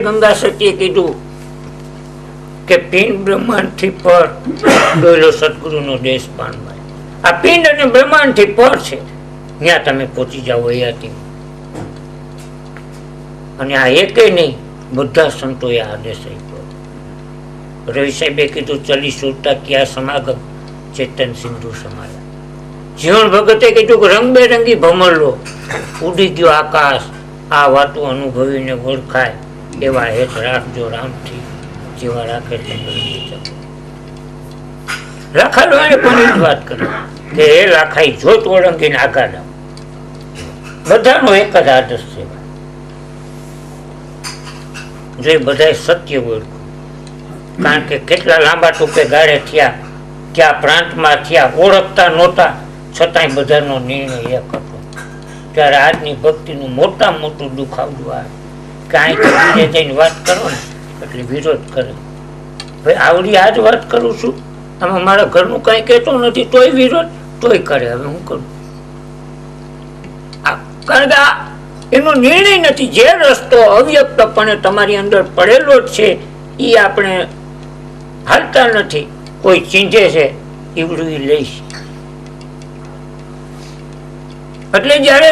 ગંગા સતીએ કીધું કે પિંડ બ્રહ્માંડ થી પર ડોયલો સદગુરુનો દેશ પાનભાઈ. આ પિંડ અને બ્રહ્માંડ થી પર છે, ત્યાં તમે પહોંચી જાઓ અહીંયાથી. અને આ એકે નહીં, બધા સંતોએ આદેશ આપ્યો. રવિ સાહેબે કીધું ચલી સુરતા ક્યાં સમાગમ ચેતન સિંધુ સમાયા. જીવન ભગતે કીધું કે રંગબેરંગી ભમરલો ઉડી ગયો આકાશ, આ વાતો અનુભવીને ઓળખાય એવા હેત રાખજો રામથી, જેવા રાખે રાખાડવાને પણ એ જ વાત કરી કે એ રાખાઈ જોત ઓળંગીને આગળ આવ. બધાનો એક જ આદર્શ છે, જે બધાએ સત્ય ઓળખ્યું. કારણ કે કેટલા લાંબા ટૂંકે ગાળે થયા, ક્યાં પ્રાંતમાં થયા, ઓળખતા નહોતા, છતાંય બધાનો નિર્ણય એક હતો. ત્યારે આજની ભક્તિનું મોટા મોટું દુઃખ આવડું આવે કે અહીંથી બીજે જઈને વાત કરો ને એટલે વિરોધ કરે. ભાઈ આવડી આ જ વાત કરું છું, આમાં મારા ઘરનું કાંઈ કહેતો નથી તોય વિરોધ, તોય કરે. હવે હું કરું? કારણ કે એનો નિર્ણય નથી. જે રસ્તો અવ્યક્તપણે તમારી અંદર પડેલો જ છે એ આપણે હાલતા નથી. કોઈ ચીંધે છે એવડું એ લઈશ. એટલે જયારે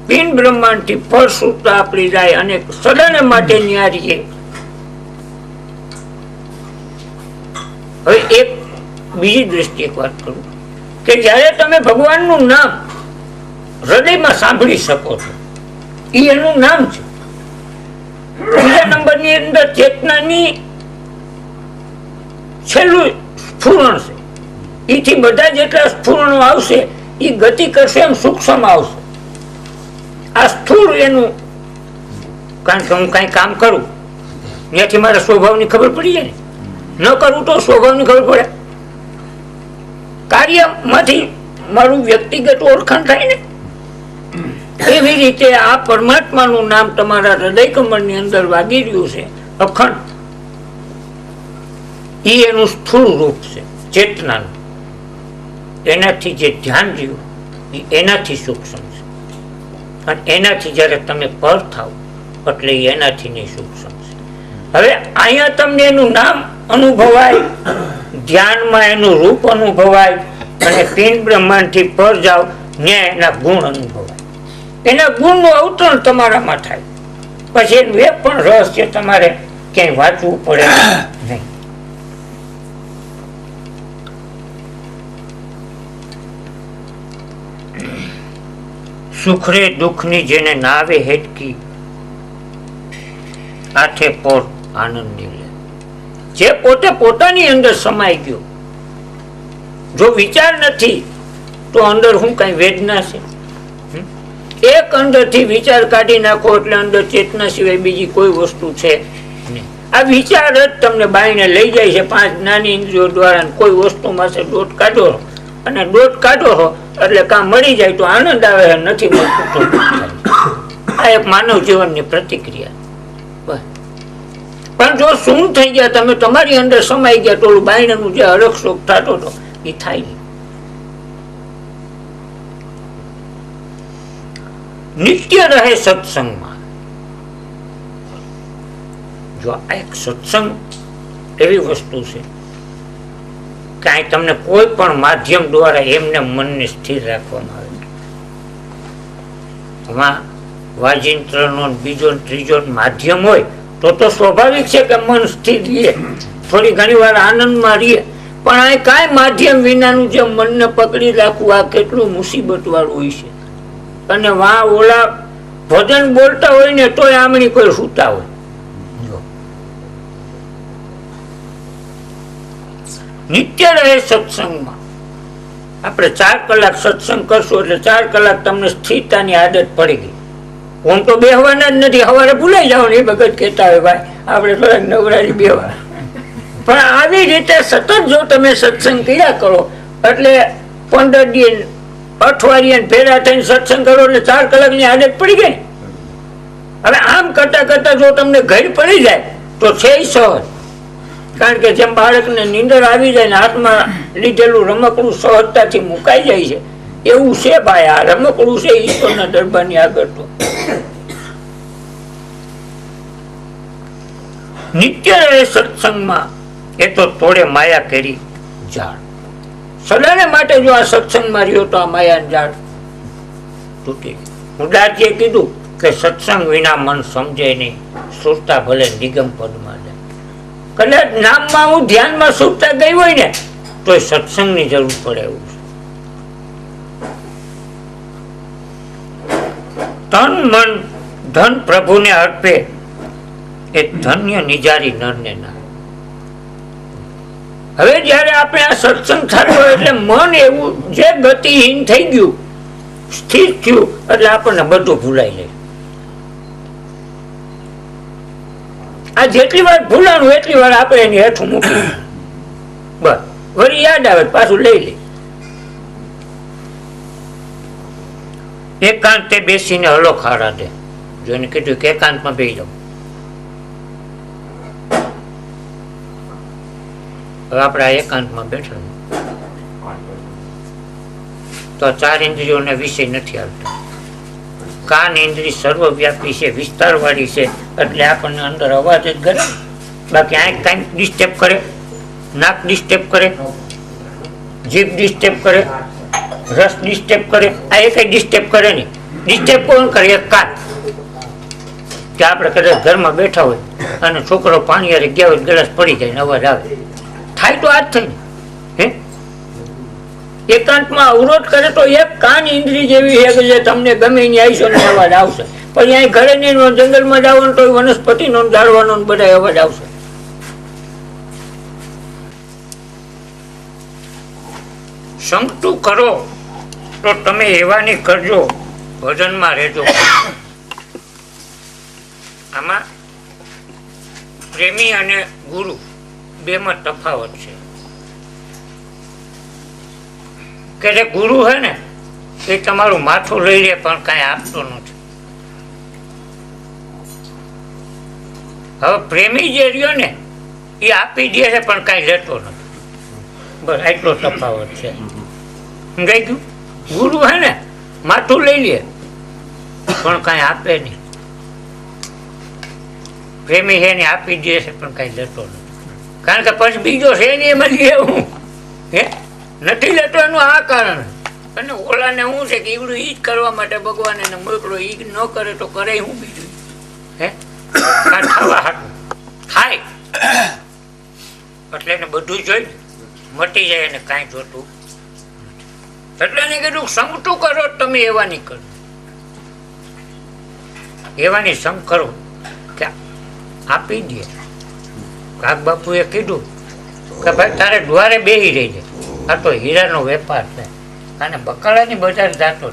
પિંડ બ્રહ્માંડ થી પર સુરતા આપણી જાય અને સદાને માટે ન્યારીએ. હવે એક બીજી દ્રષ્ટિએ વાત કરું કે જયારે તમે ભગવાનનું નામ હૃદયમાં સાંભળી શકો છો, એ એનું નામ છે. બીજા નંબરની અંદર ચેતનાની છેલ્લું સ્ફુરણ છે. એથી બધા જેટલા સ્ફુરણો આવશે એ ગતિ કરશે એમ સૂક્ષ્મ આવશે. આ સ્થૂળ એનું, કારણ કે હું કઈ કામ કરું ત્યાંથી મારા સ્વભાવની ખબર પડી જાય ને, ન કરું તો સ્વભાવની ખબર પડે. કાર્યમાંથી મારું વ્યક્તિગત ઓળખાણ થાય ને, એવી રીતે આ પરમાત્માનું નામ તમારા હૃદય કમળની અંદર વાગી રહ્યું છે અખંડ. એ એનું સ્થૂળ રૂપ છે ચેતનાનું. એનાથી જે ધ્યાન રહ્યું એનાથી સૂક્ષ્મ છે. અને એનાથી જયારે તમે પર થાવ એટલે એનાથી નહીં સૂક્ષ્મ છે. હવે અહીંયા તમને એનું નામ અનુભવાય, ધ્યાનમાં એનું રૂપ અનુભવાય, અને પિંડ બ્રહ્માંડ થી પર જાઓ ને એના ગુણ અનુભવાય. એના ગુણનું અવતરણ તમારામાં થાય. પછી એનું એક પણ રહસ્ય તમારે ક્યાંય વાંચવું પડે નહીં. સુખરે દુઃખની જેને નાવે હેટકી, આઠે પોટ આનંદી લે. જે પોતે પોતાની અંદર સમાઈ ગયો, જો વિચાર નથી તો અંદર હું કઈ વેદના છે? એક અંદરથી વિચાર કાઢી નાખો એટલે અંદર ચેતના સિવાય બીજી કોઈ વસ્તુ છે નહીં. આ વિચાર જ તમને બાઈને લઈ જાય છે. 5 જ્ઞાની ઇન્દ્રિયો દ્વારા કોઈ વસ્તુમાં છે દોટ કાઢો, અને દોટ કાઢો એટલે કામ મળી જાય તો આનંદ આવે, નથી મળતું તો દુઃખ થાય. આ એક માનવ જીવનની પ્રતિક્રિયા. પણ જો શું થઈ ગયા, તમે તમારી અંદર સમાઈ ગયા તો બાયણનું જે અરખ શોખ થતો હતો એ થાય નહીં. નિત્ય રહે સત્સંગમાં. જો આ એક સત્સંગ એવી વસ્તુ છે કાંઈ તમને કોઈ પણ માધ્યમ દ્વારા એમને મનને સ્થિર રાખવામાં આવે. એમાં વાજિંત્રનો બીજો ત્રીજો માધ્યમ હોય તો સ્વાભાવિક છે કે મન સ્થિર રહે, થોડી ઘણી વાર આનંદમાં રહે. પણ આ કાંઈ માધ્યમ વિનાનું જે મનને પકડી રાખવું આ કેટલું મુસીબત વાળું હોય છે. અને વા ઓલા ભજન બોલતા હોય ને તોય આમણી કોઈ સૂતા હોય. નિત્ય રહે સત્સંગમાં. આપણે 4 કલાક સત્સંગ કરશું એટલે 4 કલાક તમને સ્થિરતાની આદત પડી ગઈ. હું તો બેહવાના જ નથી, સવારે ભૂલાઈ જાવ ને એ ભગત કહેતા હોય ભાઈ આપણે થોડાક નવરારી બેવા. પણ આવી રીતે સતત જો તમે સત્સંગ કર્યા કરો એટલે 15 દિન અઠવાડિયે ભેગા થઈને સત્સંગ કરો એટલે 4 કલાકની આદત પડી ગઈ. હવે આમ કરતા કરતા જો તમને ઘર પડી જાય તો છે સહજ. કારણ કે જેમ બાળકને નીંદર આવી જાય ને હાથમાં લીધેલું રમકડું સહજતાથી મુકાઈ જાય છે, એવું છે ભાઈ આ રમકડું છે ઈશ્વરના દરબારની આગળ. તો નિત્ય રહે સત્સંગમાં એ તો તોડે માયા કેરી ઝાડ. સદાને માટે જો આ સત્સંગમાં રહ્યો તો આ માયા ઝાડ તૂટી. ઉદાસીએ કીધું કે સત્સંગ વિના મન સમજે નહીં, સુરતા ભલે નિગમ પદમાં જાય. કદાચ નામમાં હું ધ્યાનમાં સુરતા ગઈ હોય ને તો સત્સંગની જરૂર પડે એવું છે. તન મન ધન પ્રભુને અર્પે એ ધન્ય નિજારી નરને ના. હવે જયારે આપણે આ સત્સંગ થતો એટલે મન એવું જે ગતિહીન થઈ ગયું, સ્થિર થયું, એટલે આપણને બધું ભૂલાઈ જાય. આ જેટલી વાર ભૂલાણું એટલી વાર આપણે એની હેઠું મૂકી બસ વળી યાદ આવે પાછું લઈ લે. એકાંતે બેસીને હલો ખાડા દે. જોઈને કીધું કે એકાંતમાં બેસી જાવ. હવે આપણે આ એકાંતમાં બેઠા તો ચાર ઇન્દ્રિયોને વિષય નથી આવતા. કાન ઇન્દ્રિય સર્વવ્યાપી છે, વિસ્તારવાળી છે, એટલે આપણને અંદર અવાજ જ ગમે. બાકી આંખ કાંઈક ડિસ્ટર્બ કરે, નાક ડિસ્ટર્બ કરે, જીભ ડિસ્ટર્બ કરે, રસ ડિસ્ટર્બ કરે. આ એ કઈ ડિસ્ટર્બ કરે નહીં. ડિસ્ટર્બ કોણ કરે? એક કાન. કે આપણે કદાચ ઘરમાં બેઠા હોય અને છોકરો પાણી હારે ગયા હોય, ગ્લાસ પડી જાય ને અવાજ આવે, થાય તો આજ થઈ ને. એકાંતમાં અવરોધ કરે તો એક કાન ઇન્દ્રિય જેવી છે કે જે તમને ગમે એની આવીશો ને અવાજ આવશે. પણ અહીં ઘરે નહીં, જંગલમાં જવાનો તો વનસ્પતિનો ઝાડવાનો બધા અવાજ આવશે. સંગતું કરો તો તમે એવાની કરજો, ભજનમાં રહેજો. આમાં પ્રેમી અને ગુરુ બેમાં તફાવત છે. કે જે ગુરુ હે ને એ તમારું માથું લઈ લે પણ કાંઈ આપતો નથી. હવે પ્રેમી જે રહ્યો ને એ આપી દે છે પણ કાંઈ લેતો નથી. બસ આટલો તફાવત છે. સમજાઈ ગયું? ગુરુ હે ને માથું લઈ લે પણ કાંઈ આપે નહીં. પ્રેમી છે ને આપી દે છે પણ કાંઈ લેતો નથી. કારણ કે પછી બીજો છે ને એમાં લેવું હે નથી લેતો. એનું આ કારણ. અને ઓલાને શું છે કે એવડું ઈ જ કરવા માટે ભગવાન એને મોકલો. ઈ ન કરે તો કરે હું બીજું હે ખાવા હાટું થાય એટલે એને બધું જોઈ મટી જાય અને કાંઈ જોતું. એટલે એને કીધું સંગતું કરો તમે એવાની કરો. એવાની સંગ કરો કે આપી દે. કાક બાપુએ કીધું કે ભાઈ તારે દ્વારે બેહી રહી જાય. આ તો હીરાનો વેપાર છે અને બકાલાની બજાર જાતો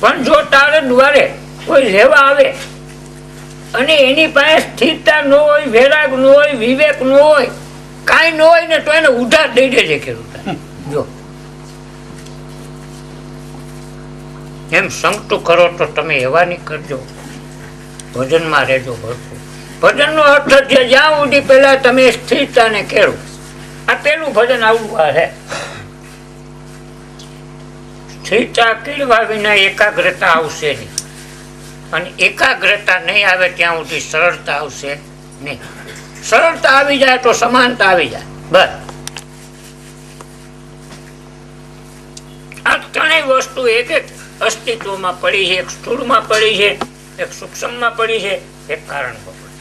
પણ જો તારે દ્વારે કોઈ લેવા આવે અને એની પાસે સ્થિરતા ન હોય, વૈરાગ ન હોય, વિવેક ન હોય, કાંઈ ન હોય ને તો એને ઉધાર દઈ દેજે. ખેડૂત જો એમ સંગતું કરો તો તમે એવાની કરજો, ભજનમાં રહેજો ભરપૂર. ભજનનો અર્થ છે જ્યાં સુધી પહેલા તમે સ્થિરતાને કેળવો. આ પેલું ભજન આવવું છે. સ્થિરતા કેળવા વિના એકાગ્રતા આવશે નહીં. અને એકાગ્રતા નહીં આવે ત્યાં સુધી સરળતા આવશે નહીં. સરળતા આવી જાય તો સમાનતા આવી જાય. બસ આ ત્રણેય વસ્તુ એક એક અસ્તિત્વમાં પડી છે. એક સ્થૂળમાં પડી છે, એક સૂક્ષ્મમાં પડી છે, એક કારણ પડી.